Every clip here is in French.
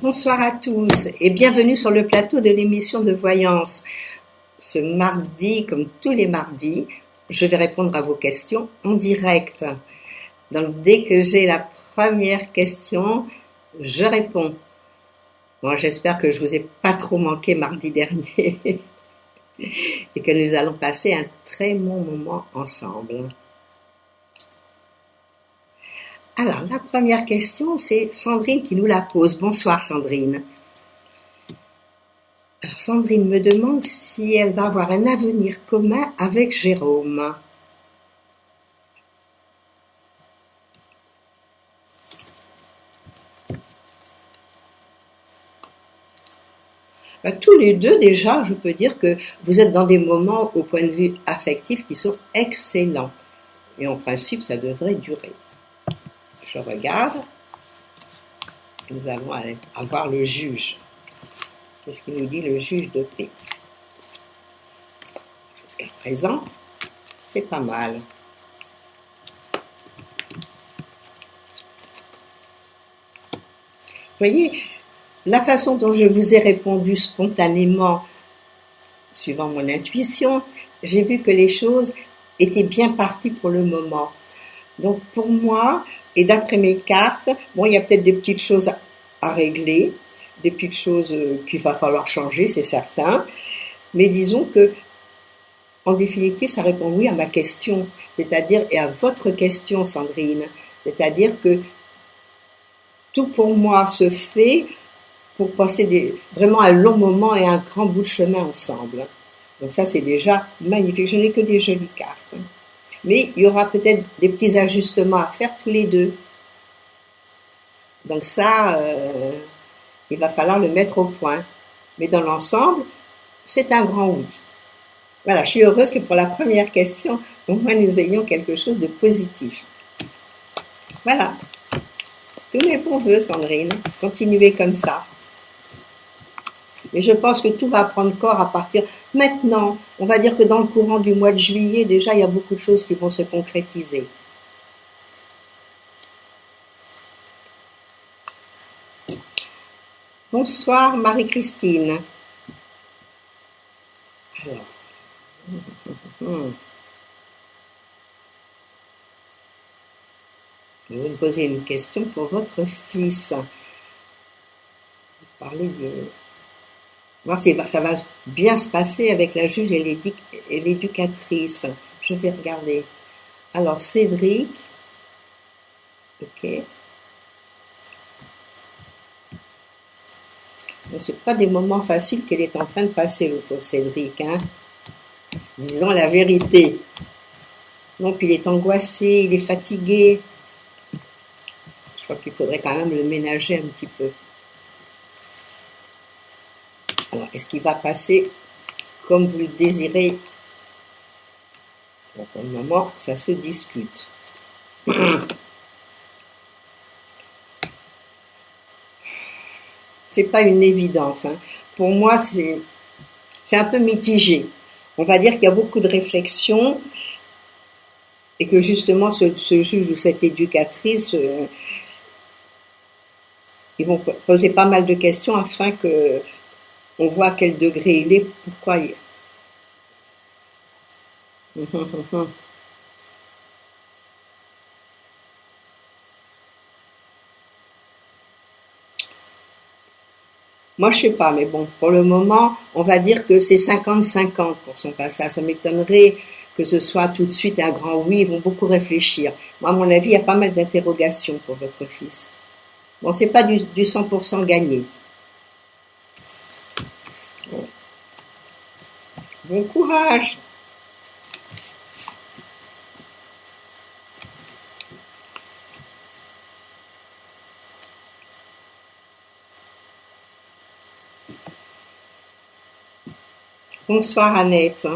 Bonsoir à tous et bienvenue sur le plateau de l'émission de voyance. Ce mardi, comme tous les mardis, je vais répondre à vos questions en direct. Donc dès que j'ai la première question, je réponds. Bon, j'espère que je vous ai pas trop manqué mardi dernier et que nous allons passer un très bon moment ensemble. Alors, la première question, c'est Sandrine qui nous la pose. Bonsoir Sandrine. Alors Sandrine me demande si elle va avoir un avenir commun avec Jérôme. Tous les deux, déjà, je peux dire que vous êtes dans des moments, au point de vue affectif, qui sont excellents. Et en principe, ça devrait durer. Je regarde. Nous allons avoir le juge. Qu'est-ce qu'il nous dit, le juge de paix? Jusqu'à présent, c'est pas mal. Vous voyez, la façon dont je vous ai répondu spontanément, suivant mon intuition, j'ai vu que les choses étaient bien parties pour le moment. Donc pour moi, et d'après mes cartes, bon, il y a peut-être des petites choses à régler, des petites choses qu'il va falloir changer, c'est certain, mais disons que, en définitive, ça répond oui à ma question, c'est-à-dire, et à votre question, Sandrine, c'est-à-dire que tout pour moi se fait pour passer vraiment un long moment et un grand bout de chemin ensemble. Donc ça, c'est déjà magnifique. Je n'ai que des jolies cartes. Mais il y aura peut-être des petits ajustements à faire tous les deux. Donc ça, il va falloir le mettre au point. Mais dans l'ensemble, c'est un grand oui. Voilà, je suis heureuse que pour la première question, au moins nous ayons quelque chose de positif. Voilà. Tous mes bons voeux, Sandrine. Continuez comme ça. Mais je pense que tout va prendre corps à partir maintenant. On va dire que dans le courant du mois de juillet, déjà, il y a beaucoup de choses qui vont se concrétiser. Bonsoir Marie-Christine. Alors, je vais vous poser une question pour votre fils. Vous parlez de... voir si ça va bien se passer avec la juge et l'éducatrice. Je vais regarder. Alors, Cédric. Ok. Donc, c'est pas des moments faciles qu'elle est en train de passer, le pauvre Cédric, hein. Disons la vérité. Donc, il est angoissé, il est fatigué. Je crois qu'il faudrait quand même le ménager un petit peu. Alors, est-ce qu'il va passer comme vous le désirez? Bon, pour le moment, ça se discute. C'est pas une évidence, hein. Pour moi, c'est un peu mitigé. On va dire qu'il y a beaucoup de réflexion et que justement ce juge ou cette éducatrice, ils vont poser pas mal de questions afin que on voit à quel degré il est, pourquoi il... Moi, je sais pas, mais bon, pour le moment, on va dire que c'est 50-50 pour son passage. Ça m'étonnerait que ce soit tout de suite un grand oui, ils vont beaucoup réfléchir. Moi, à mon avis, il y a pas mal d'interrogations pour votre fils. Bon, c'est pas du 100% gagné. Bon courage! Bonsoir Annette.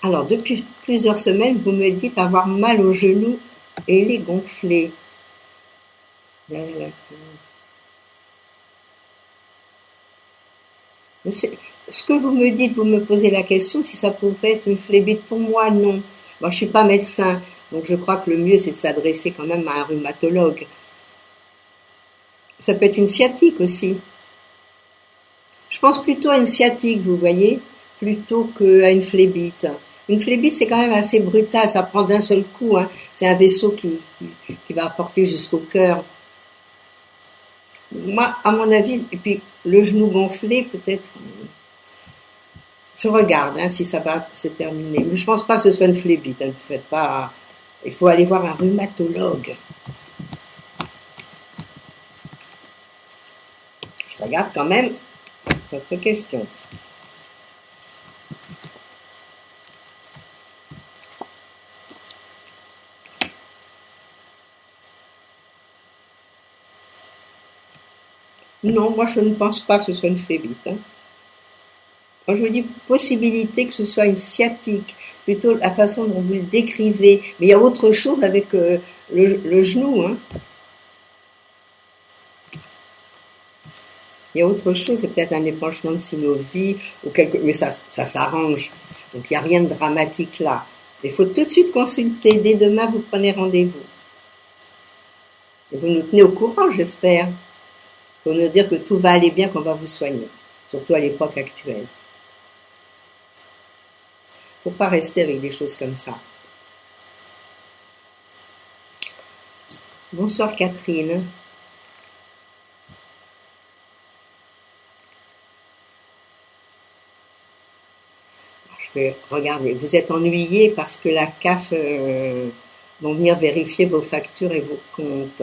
Alors, depuis plusieurs semaines, vous me dites avoir mal aux genoux et les gonfler. Ce que vous me dites, vous me posez la question si ça pouvait être une phlébite. Pour moi, non. Moi, je suis pas médecin. Donc je crois que le mieux, c'est de s'adresser quand même à un rhumatologue. Ça peut être une sciatique aussi. Je pense plutôt à une sciatique, vous voyez, plutôt qu'à une phlébite. Une phlébite, c'est quand même assez brutal, ça prend d'un seul coup, hein. C'est un vaisseau qui va apporter jusqu'au cœur. Moi, à mon avis, et puis le genou gonflé, peut-être, je regarde hein, si ça va se terminer. Mais je pense pas que ce soit une phlébite, hein, ne faites pas. Il faut aller voir un rhumatologue. Je regarde quand même votre question. Non, moi je ne pense pas que ce soit une phlébite. Hein. Moi je vous dis possibilité que ce soit une sciatique, plutôt la façon dont vous le décrivez. Mais il y a autre chose avec le genou. Hein. Il y a autre chose, c'est peut-être un épanchement de synovie, ou quelque... mais ça s'arrange. Donc il n'y a rien de dramatique là. Il faut tout de suite consulter. Dès demain, vous prenez rendez-vous. Et vous nous tenez au courant, j'espère. Pour nous dire que tout va aller bien, qu'on va vous soigner. Surtout à l'époque actuelle. Il ne faut pas rester avec des choses comme ça. Bonsoir Catherine. Je vais regarder. Vous êtes ennuyé parce que la CAF vont venir vérifier vos factures et vos comptes.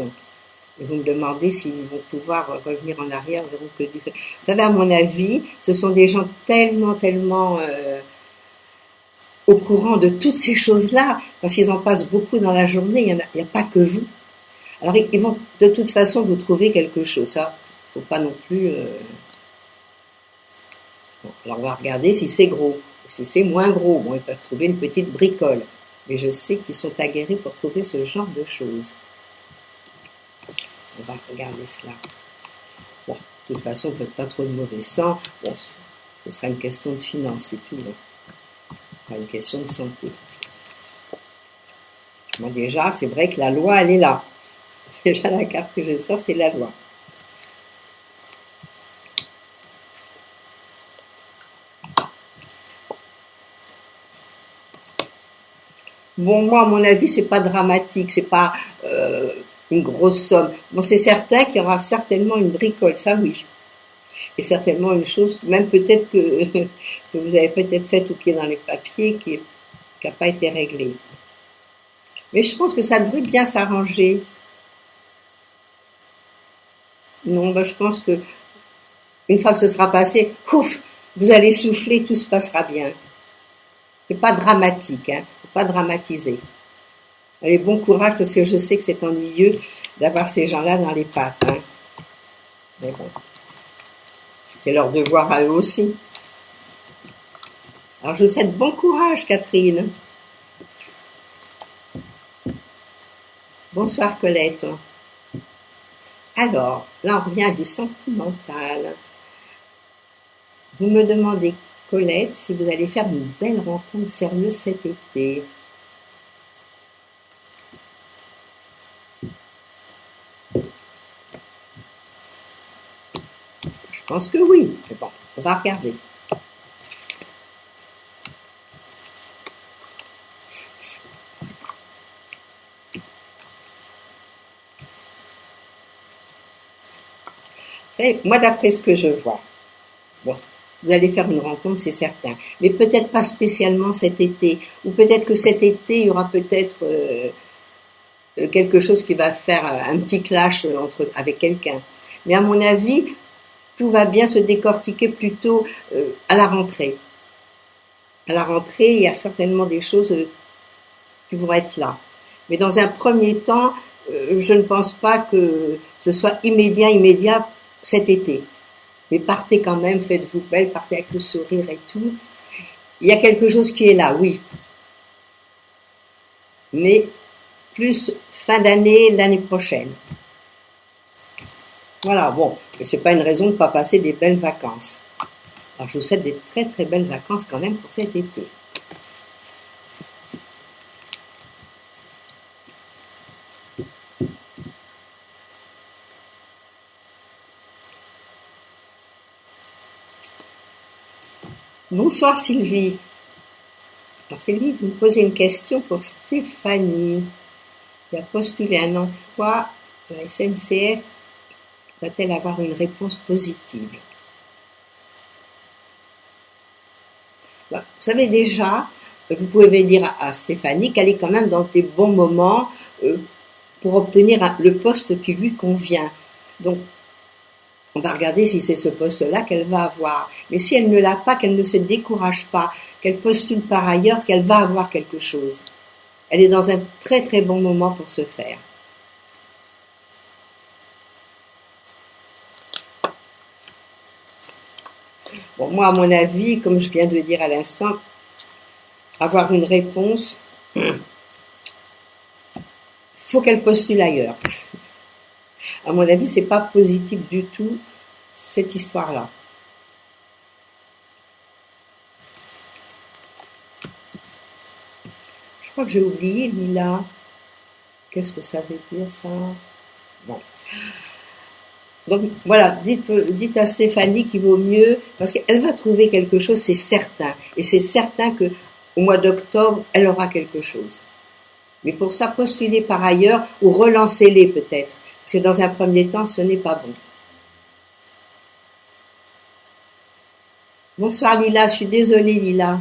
Et vous me demandez s'ils vont pouvoir revenir en arrière. Vous savez, à mon avis, ce sont des gens tellement au courant de toutes ces choses-là, parce qu'ils en passent beaucoup dans la journée, il n'y a pas que vous. Alors ils vont de toute façon vous trouver quelque chose, ça, faut pas non plus... Bon, alors on va regarder si c'est gros, ou si c'est moins gros, bon ils peuvent trouver une petite bricole, mais je sais qu'ils sont aguerris pour trouver ce genre de choses. On va regarder cela. Bon, de toute façon, vous ne faites pas trop de mauvais sang, bon, ce sera une question de finance, c'est tout, hein. Pas une question de santé. Moi déjà, c'est vrai que la loi, elle est là. C'est déjà la carte que je sors, c'est la loi. Bon, moi, à mon avis, c'est pas dramatique, c'est pas une grosse somme. Bon, c'est certain qu'il y aura certainement une bricole, ça oui. Et certainement une chose, même peut-être que vous avez peut-être fait au pied dans les papiers, qui n'a pas été réglée. Mais je pense que ça devrait bien s'arranger. Non, ben je pense que une fois que ce sera passé, ouf, vous allez souffler, tout se passera bien. C'est pas dramatique, hein, faut pas dramatiser. Allez, bon courage, parce que je sais que c'est ennuyeux d'avoir ces gens-là dans les pattes. Hein. Mais bon, c'est leur devoir à eux aussi. Alors je vous souhaite bon courage, Catherine. Bonsoir, Colette. Alors, là on revient du sentimental. Vous me demandez, Colette, si vous allez faire une belle rencontre sérieuse cet été. Je pense que oui. Mais bon, on va regarder. Vous savez, moi, d'après ce que je vois, bon, vous allez faire une rencontre, c'est certain. Mais peut-être pas spécialement cet été. Ou peut-être que cet été, il y aura peut-être quelque chose qui va faire un petit clash avec quelqu'un. Mais à mon avis, tout va bien se décortiquer plutôt à la rentrée. À la rentrée, il y a certainement des choses qui vont être là. Mais dans un premier temps, je ne pense pas que ce soit immédiat cet été. Mais partez quand même, faites-vous belle, partez avec le sourire et tout. Il y a quelque chose qui est là, oui. Mais plus fin d'année, l'année prochaine. Voilà, bon, c'est pas une raison de ne pas passer des belles vacances. Alors je vous souhaite des très très belles vacances quand même pour cet été. Bonsoir Sylvie. Alors Sylvie, vous me posez une question pour Stéphanie, qui a postulé un emploi. La SNCF va-t-elle avoir une réponse positive? Vous savez déjà, vous pouvez dire à Stéphanie qu'elle est quand même dans des bons moments pour obtenir le poste qui lui convient. Donc, on va regarder si c'est ce poste-là qu'elle va avoir. Mais si elle ne l'a pas, qu'elle ne se décourage pas, qu'elle postule par ailleurs, parce qu'elle va avoir quelque chose. Elle est dans un très très bon moment pour se faire. Bon, moi, à mon avis, comme je viens de le dire à l'instant, avoir une réponse, faut qu'elle postule ailleurs. À mon avis, c'est pas positif du tout, cette histoire-là. Je crois que j'ai oublié, Lila. Qu'est-ce que ça veut dire, ça? Bon. Donc, voilà, dites à Stéphanie qu'il vaut mieux, parce qu'elle va trouver quelque chose, c'est certain. Et c'est certain que au mois d'octobre, elle aura quelque chose. Mais pour ça, postulez par ailleurs, ou relancez-les peut-être. Parce que dans un premier temps, ce n'est pas bon. Bonsoir Lila, je suis désolée Lila.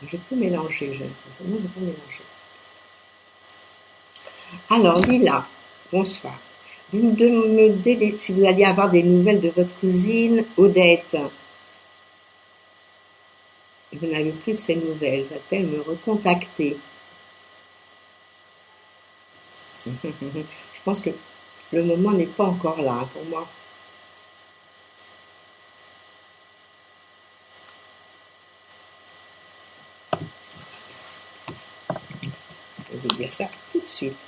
Je peux mélanger, j'ai l'impression. Non, je peux mélanger. Alors Lila, bonsoir. Vous me demandez si vous alliez avoir des nouvelles de votre cousine Odette. Vous n'avez plus de ces nouvelles. Va-t-elle me recontacter? Je pense que le moment n'est pas encore là pour moi. Je vais vous dire ça tout de suite.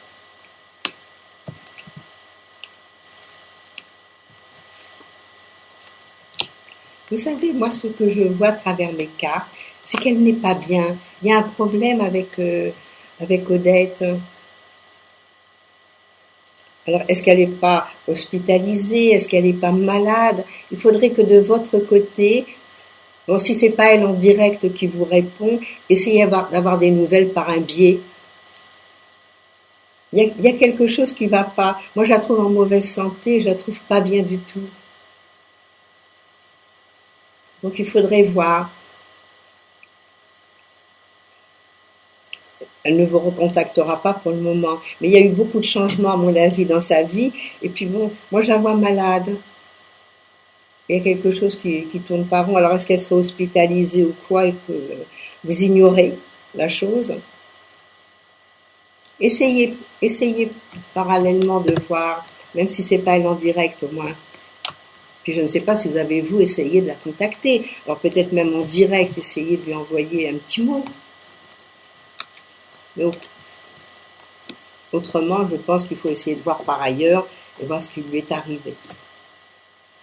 Vous savez, moi, ce que je vois à travers mes cartes, c'est qu'elle n'est pas bien. Il y a un problème avec Odette. Alors, est-ce qu'elle n'est pas hospitalisée? Est-ce qu'elle n'est pas malade? Il faudrait que de votre côté, bon, si c'est pas elle en direct qui vous répond, essayez d'avoir des nouvelles par un biais. Il y a quelque chose qui va pas. Moi, je la trouve en mauvaise santé, je la trouve pas bien du tout. Donc, il faudrait voir. Elle ne vous recontactera pas pour le moment. Mais il y a eu beaucoup de changements, à mon avis, dans sa vie. Et puis bon, moi, je la vois malade. Il y a quelque chose qui tourne pas rond. Alors, est-ce qu'elle serait hospitalisée ou quoi? Vous ignorez la chose. Essayez parallèlement de voir, même si c'est pas elle en direct au moins. Puis je ne sais pas si vous avez, vous, essayé de la contacter. Alors peut-être même en direct, essayez de lui envoyer un petit mot. Mais autrement, je pense qu'il faut essayer de voir par ailleurs et voir ce qui lui est arrivé.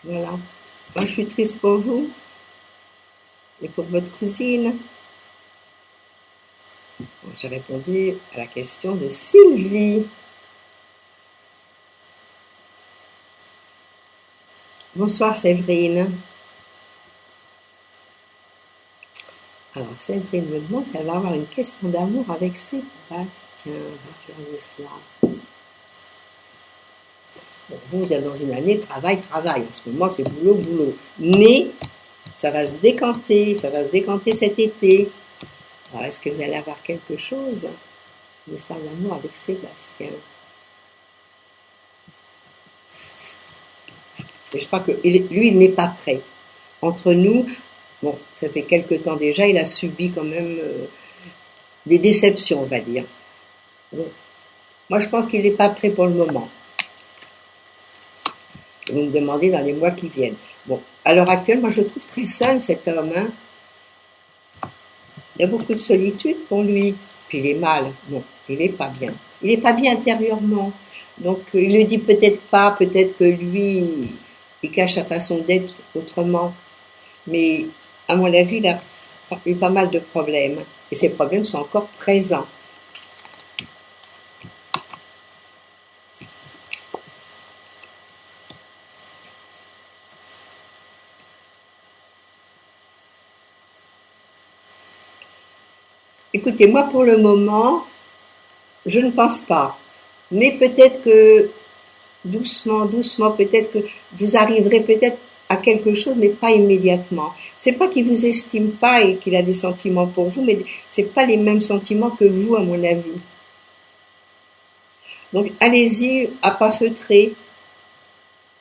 Voilà. Moi, je suis triste pour vous et pour votre cousine. J'ai répondu à la question de Sylvie. Bonsoir Séverine. Alors Séverine me demande si elle va avoir une question d'amour avec Sébastien. On va regarder cela. Bon, vous êtes dans une année travail. En ce moment, c'est boulot. Mais ça va se décanter cet été. Alors, est-ce que vous allez avoir quelque chose? Une histoire d'amour avec Sébastien. Et je crois que lui, il n'est pas prêt. Entre nous, bon, ça fait quelque temps déjà, il a subi quand même des déceptions, on va dire. Bon. Moi, je pense qu'il n'est pas prêt pour le moment. Vous me demandez dans les mois qui viennent. Bon, à l'heure actuelle, moi, je le trouve très seul, cet homme. Hein. Il y a beaucoup de solitude pour lui. Puis il est mal. Bon, il n'est pas bien. Il n'est pas bien intérieurement. Donc, il le dit peut-être pas, peut-être que lui, il cache sa façon d'être autrement. Mais, à mon avis, il a eu pas mal de problèmes. Et ces problèmes sont encore présents. Écoutez, moi pour le moment, je ne pense pas. Mais peut-être que doucement, doucement, peut-être que vous arriverez peut-être à quelque chose, mais pas immédiatement. C'est pas qu'il vous estime pas et qu'il a des sentiments pour vous, mais c'est pas les mêmes sentiments que vous, à mon avis. Donc allez-y à pas feutrer,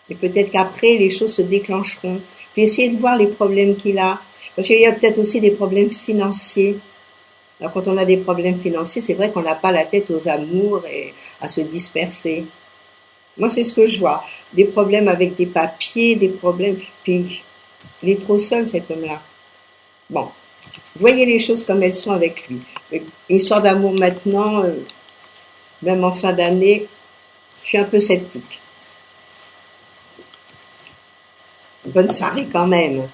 et peut-être qu'après les choses se déclencheront. Puis essayez de voir les problèmes qu'il a, parce qu'il y a peut-être aussi des problèmes financiers. Alors quand on a des problèmes financiers, c'est vrai qu'on n'a pas la tête aux amours et à se disperser. Moi, c'est ce que je vois. Des problèmes avec des papiers, des problèmes. Puis, il est trop seul, cet homme-là. Bon, voyez les choses comme elles sont avec lui. Histoire d'amour maintenant, même en fin d'année, je suis un peu sceptique. Bonne soirée quand même.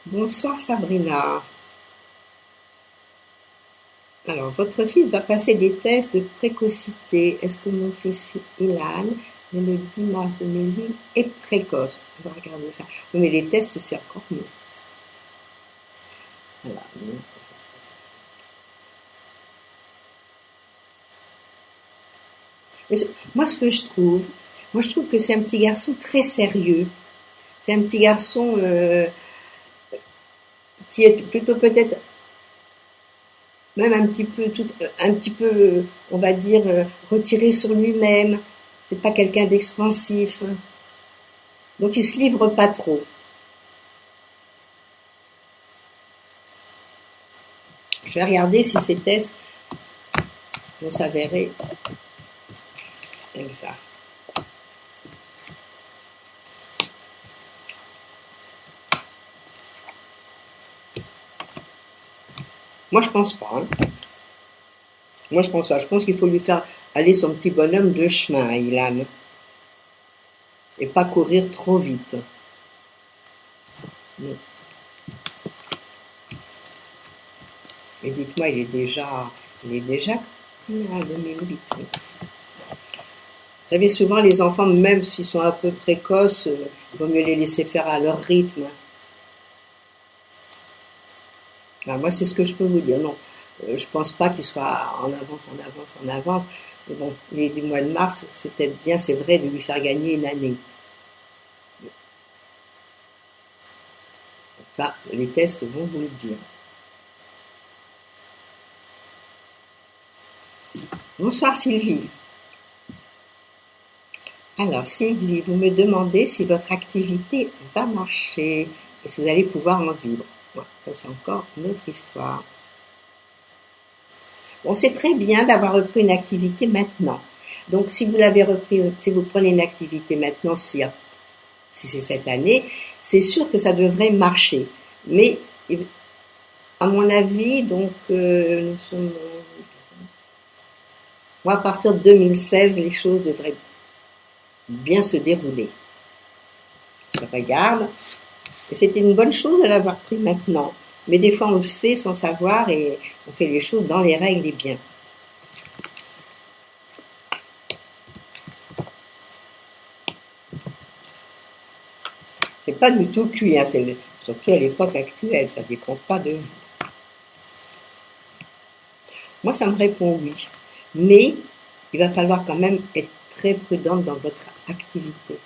Bonsoir Sabrina. Alors, votre fils va passer des tests de précocité. Est-ce que mon fils Ilan, né le 10 mars 2008, est précoce? On va regarder ça. Oui, mais les tests, c'est encore mieux. Voilà. Moi, ce que je trouve, moi, je trouve que c'est un petit garçon très sérieux. C'est un petit garçon qui est plutôt peut-être même un petit peu, on va dire, retiré sur lui-même. C'est pas quelqu'un d'expansif. Donc il se livre pas trop. Je vais regarder si ces tests vont s'avérer comme ça. Moi je pense pas. Hein. Moi je pense pas. Je pense qu'il faut lui faire aller son petit bonhomme de chemin à Ilan. Et pas courir trop vite. Non. Et dites-moi, il est déjà 2008. Vous savez, souvent les enfants, même s'ils sont un peu précoces, il vaut mieux les laisser faire à leur rythme. Alors moi, c'est ce que je peux vous dire. Non, je pense pas qu'il soit en avance, en avance, en avance. Mais bon, il est du mois de mars, c'est peut-être bien, c'est vrai, de lui faire gagner une année. Ça, les tests vont vous le dire. Bonsoir Sylvie. Alors Sylvie, vous me demandez si votre activité va marcher et si vous allez pouvoir en vivre. Bon, ça c'est encore une autre histoire. Bon, c'est très bien d'avoir repris une activité maintenant. Donc si vous l'avez reprise, si vous prenez une activité maintenant, si c'est cette année, c'est sûr que ça devrait marcher. Mais à mon avis, donc nous sommes... Moi, à partir de 2016, les choses devraient bien se dérouler. Je regarde. Et c'était une bonne chose de l'avoir pris maintenant. Mais des fois, on le fait sans savoir et on fait les choses dans les règles et bien. C'est pas du tout cuit, hein, surtout à l'époque actuelle, ça ne dépend pas de vous. Moi, ça me répond oui. Mais il va falloir quand même être très prudente dans votre activité.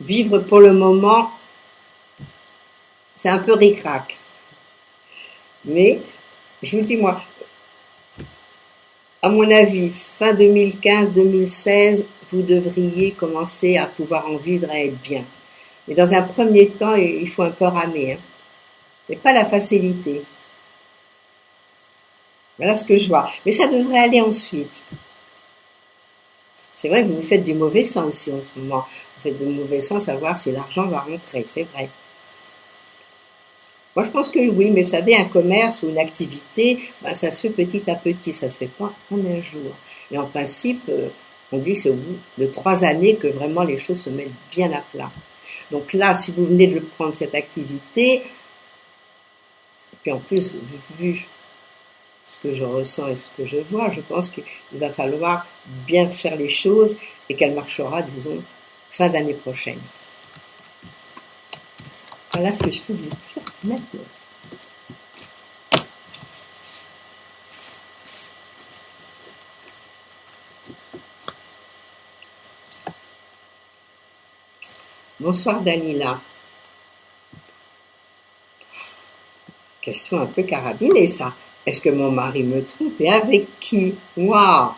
Vivre pour le moment, c'est un peu ric-rac. Mais, je vous dis moi, à mon avis, fin 2015-2016, vous devriez commencer à pouvoir en vivre, à être bien. Mais dans un premier temps, il faut un peu ramer. Hein. C'est pas la facilité. Voilà ce que je vois. Mais ça devrait aller ensuite. C'est vrai que vous faites du mauvais sens aussi en ce moment. Vous faites du mauvais sens à voir si l'argent va rentrer, c'est vrai. Moi, je pense que oui, mais vous savez, un commerce ou une activité, ben, ça se fait petit à petit, ça se fait pas en un jour. Et en principe, on dit que c'est au bout de 3 années que vraiment les choses se mettent bien à plat. Donc là, si vous venez de prendre cette activité, et puis en plus, vu ce que je ressens et ce que je vois, je pense qu'il va falloir bien faire les choses et qu'elle marchera, disons, fin d'année prochaine. Voilà ce que je peux vous dire maintenant. Bonsoir Dalila. Question un peu carabinée ça. Est-ce que mon mari me trompe et avec qui? Waouh!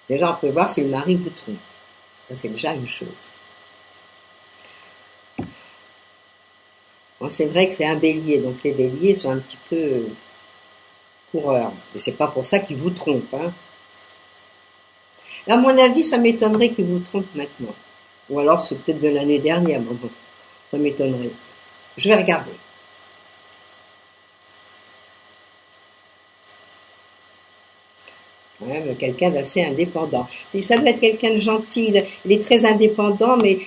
Déjà, on peut voir si le mari vous trompe. Ça, c'est déjà une chose. Bon, c'est vrai que c'est un bélier, donc les béliers sont un petit peu coureurs. Mais c'est pas pour ça qu'ils vous trompent. Hein. À mon avis, ça m'étonnerait qu'ils vous trompent maintenant. Ou alors c'est peut-être de l'année dernière, mais bon, ça m'étonnerait. Je vais regarder. Ouais, mais quelqu'un d'assez indépendant. Et ça doit être quelqu'un de gentil. Il est très indépendant, mais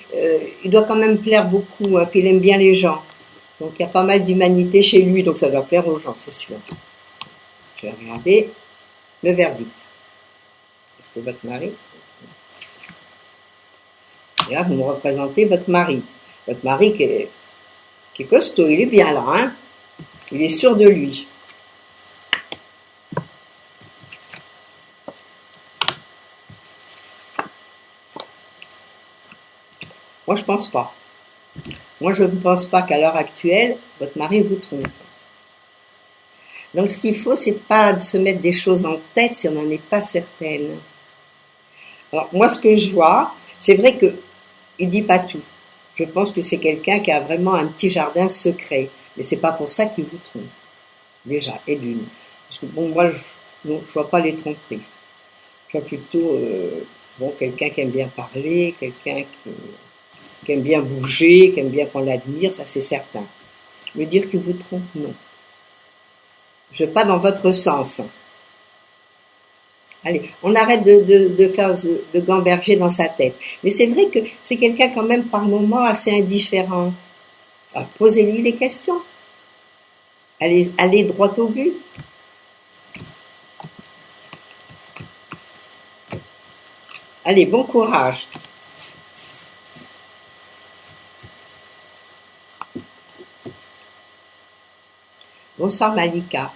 il doit quand même plaire beaucoup. Hein, puis il aime bien les gens. Donc il y a pas mal d'humanité chez lui, donc ça doit plaire aux gens, c'est sûr. Je vais regarder le verdict. Est-ce que votre mari... Et là, vous me représentez votre mari. Votre mari qui est costaud, il est bien là, hein. Il est sûr de lui. Moi, je pense pas. Moi, je ne pense pas qu'à l'heure actuelle, votre mari vous trompe. Donc, ce qu'il faut, c'est pas de se mettre des choses en tête si on n'en est pas certaine. Alors, moi, ce que je vois, c'est vrai que il dit pas tout. Je pense que c'est quelqu'un qui a vraiment un petit jardin secret. Mais c'est pas pour ça qu'il vous trompe. Déjà, et d'une. Parce que bon, moi, je vois pas les tromperies. Je vois plutôt, quelqu'un qui aime bien parler, quelqu'un qui aime bien bouger, qui aime bien qu'on l'admire, ça c'est certain. Me dire qu'il vous trompe, non. Je ne vais pas dans votre sens. Allez, on arrête de faire de gamberger dans sa tête. Mais c'est vrai que c'est quelqu'un quand même par moments assez indifférent. Alors, posez-lui les questions. Allez droit au but. Allez, bon courage. Bonsoir Malika.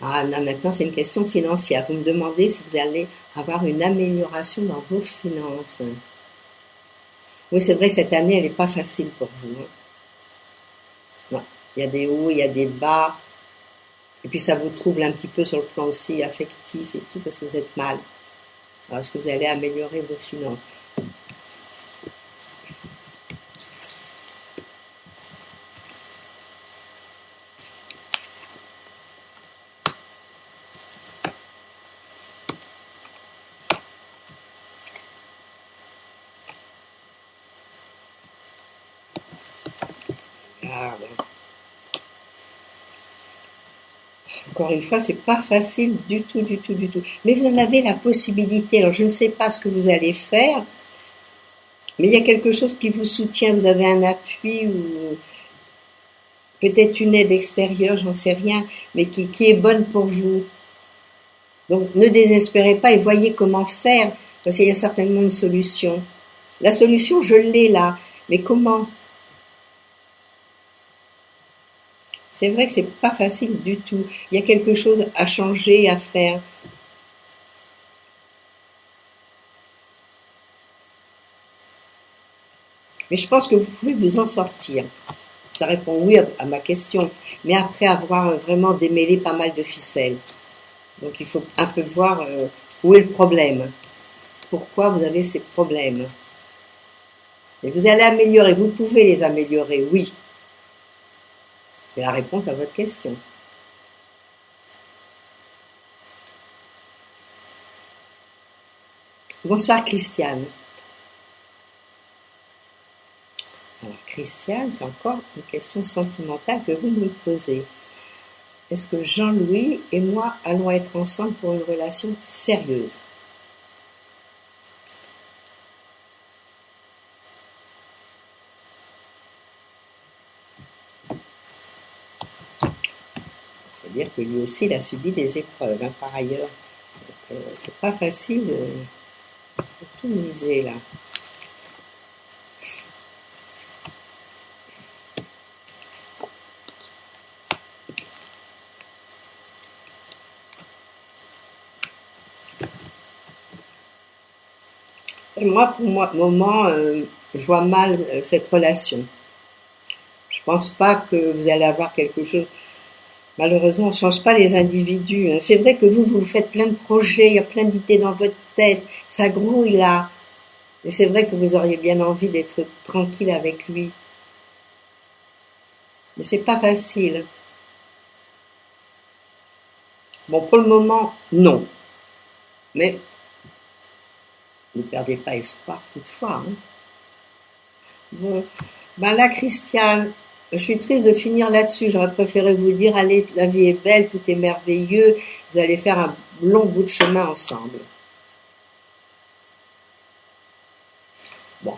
Ah, là, maintenant, c'est une question financière. Vous me demandez si vous allez avoir une amélioration dans vos finances. Oui, c'est vrai, cette année, elle n'est pas facile pour vous. Hein. Non, il y a des hauts, il y a des bas. Et puis, ça vous trouble un petit peu sur le plan aussi affectif et tout, parce que vous êtes mal. Alors, est-ce que vous allez améliorer vos finances? Ah, ben. Encore une fois, c'est pas facile du tout, du tout, du tout. Mais vous en avez la possibilité. Alors, je ne sais pas ce que vous allez faire, mais il y a quelque chose qui vous soutient. Vous avez un appui ou peut-être une aide extérieure, j'en sais rien, mais qui est bonne pour vous. Donc, ne désespérez pas et voyez comment faire, parce qu'il y a certainement une solution. La solution, je l'ai là, mais comment? C'est vrai que c'est pas facile du tout. Il y a quelque chose à changer, à faire. Mais je pense que vous pouvez vous en sortir. Ça répond oui à ma question, mais après avoir vraiment démêlé pas mal de ficelles. Donc il faut un peu voir où est le problème. Pourquoi vous avez ces problèmes? Et vous allez améliorer, vous pouvez les améliorer, oui. C'est la réponse à votre question. Bonsoir Christiane. Alors Christiane, c'est encore une question sentimentale que vous me posez. Est-ce que Jean-Louis et moi allons être ensemble pour une relation sérieuse? Il faut dire que lui aussi, il a subi des épreuves, hein, par ailleurs. Donc, c'est pas facile. vous me lisez là? Moi, pour moi, moment, je vois mal cette relation. Je pense pas que vous allez avoir quelque chose. Malheureusement, on ne change pas les individus, hein. C'est vrai que vous faites plein de projets, il y a plein d'idées dans votre tête, ça grouille là. Et c'est vrai que vous auriez bien envie d'être tranquille avec lui. Mais c'est pas facile. Bon, pour le moment, non. Mais ne perdez pas espoir toutefois, hein. Bon, ben là, Christiane, je suis triste de finir là-dessus. J'aurais préféré vous dire, allez, la vie est belle, tout est merveilleux, vous allez faire un long bout de chemin ensemble. Bon,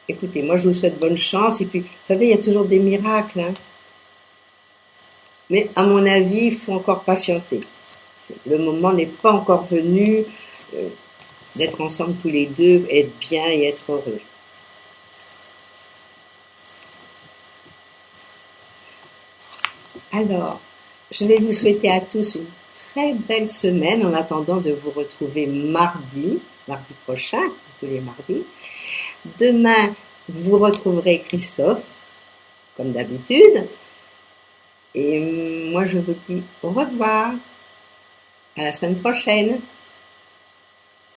écoutez, moi je vous souhaite bonne chance. Et puis, vous savez, il y a toujours des miracles, hein. Mais à mon avis, il faut encore patienter. Le moment n'est pas encore venu d'être ensemble tous les deux, être bien et être heureux. Alors, je vais vous souhaiter à tous une très belle semaine en attendant de vous retrouver mardi prochain, tous les mardis. Demain, vous retrouverez Christophe, comme d'habitude. Et moi, je vous dis au revoir. À la semaine prochaine.